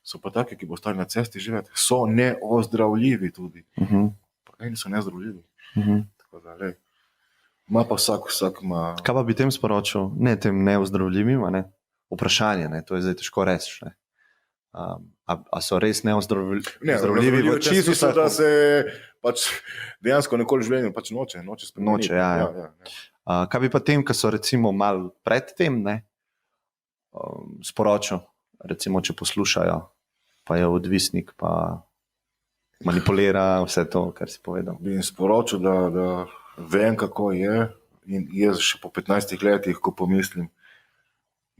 so pa taki, ki bo ostali na cesti živeti, so neozdravljivi tudi. Pa eni so nezdravljivi. Tako da, lej, ima pa vsak ima... Kaj pa bi tem sporočil? Ne tem neozdravljivim, ne? Vprašanje, ne? To je zdaj težko reči, ne? A so res neozdravljivi v čisto vseh? Da se pač dejansko nikoli v življenju pač noče spremeniti. Noče, ja. Kaj bi pa tem, ki so recimo mal pred tem, ne? Sporočil, recimo, če poslušajo, pa je odvisnik, pa manipulira vse to, kar si povedal. Bi jim sporočil, da vem, kako je, in jaz še po 15 letih, ko pomislim,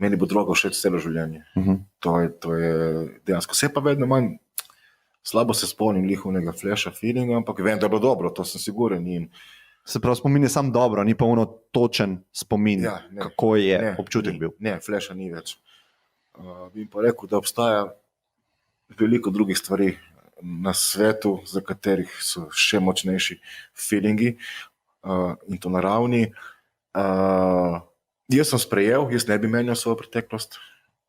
meni bo droga všeč celo življenje. To je dejansko. Vse pa vedno manj, slabo se spomnim lihovnega flasha feelinga, ampak vem, da bo dobro, to sem siguren. In se pravi, spomin je sam dobro, ni pa ono točen spomin, kako je občutek bil. Ne, flasha ni več. Bi pa rekel, da obstaja veliko drugih stvari na svetu, za katerih so še močnejši feelingi, in to naravni. Jaz sem sprejel, jaz ne bi menjal svojo preteklost.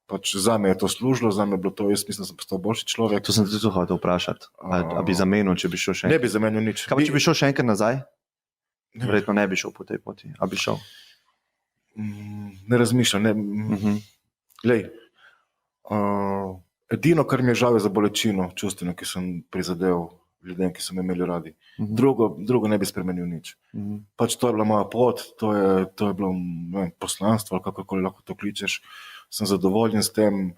Pač za me je to služilo, za me je bilo to, jaz mislim, da sem postal boljši človek. To sem tudi hotel vprašati. A bi zamenil, če bi šel še enkrat? Ne bi zamenil nič. Kaj pa, če bi šel še enkrat nazaj? Verjetno ne bi šel po tej poti. A bi šel? Ne razmišljam. Lej, edino, kar mi je žal, je za bolečino čustveno, ki sem prizadel ljudem, ki so me imeli radi. Drugo ne bi spremenil nič. Pač to je bila moja pot, to je bilo, ne vem, poslanstvo, ali kakorkoli lahko to kličeš. Sem zadovoljen s tem.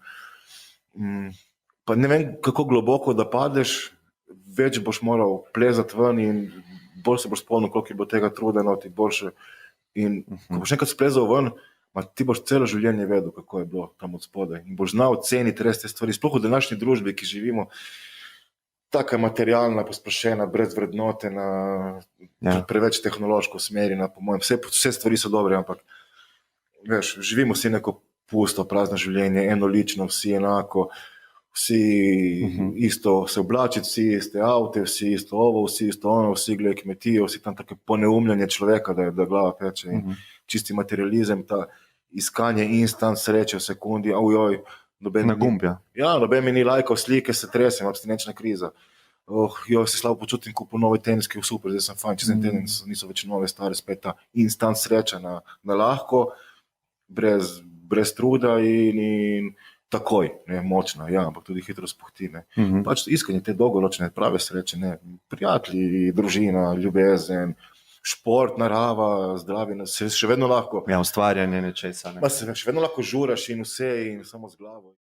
Pa ne vem, kako globoko da padeš, več boš moral plezati ven in bolj se boš spomnil, koliko je bilo tega truda noti, boljše. In ko boš enkrat splezal ven, ti boš celo življenje vedel, kako je bilo tam od spodaj. In boš znal ceniti res te stvari. Sploh v današnji družbi, ki živimo, taka materialna, posplošena, brez vrednote, preveč tehnološko usmerjena, po mojem. Vse stvari so dobre, ampak veš, živimo vsi neko pusto, prazno življenje, enolično, vsi enako, vsi isto se oblačiti, vsi iste avte, vsi isto ovo, vsi isto ono, vsi gledaj kmetijo, vsi tam tako poneumljanje človeka, da glava peče. In čisti materializem, ta iskanje instant sreče v sekundi, na gumb, ja. Ja, noben mi ni lajkal slike, se tresem, abstinenčna kriza. Se slabo počutim, kupu nove teniske, super, zdaj sem fajn, čez en teden niso več nove, stare, spet ta instant sreča na lahko, brez truda in takoj, ne, močna, ja, ampak tudi hitro spuhti, ne. Pač iskanje te dolgoročne prave sreče, ne, prijatelji, družina, ljubezen, šport, narava, zdravje, se še vedno lahko. Ja, ustvarjanje nečesa, ne. Pa se še vedno lahko žuraš in vse in samo z glavo.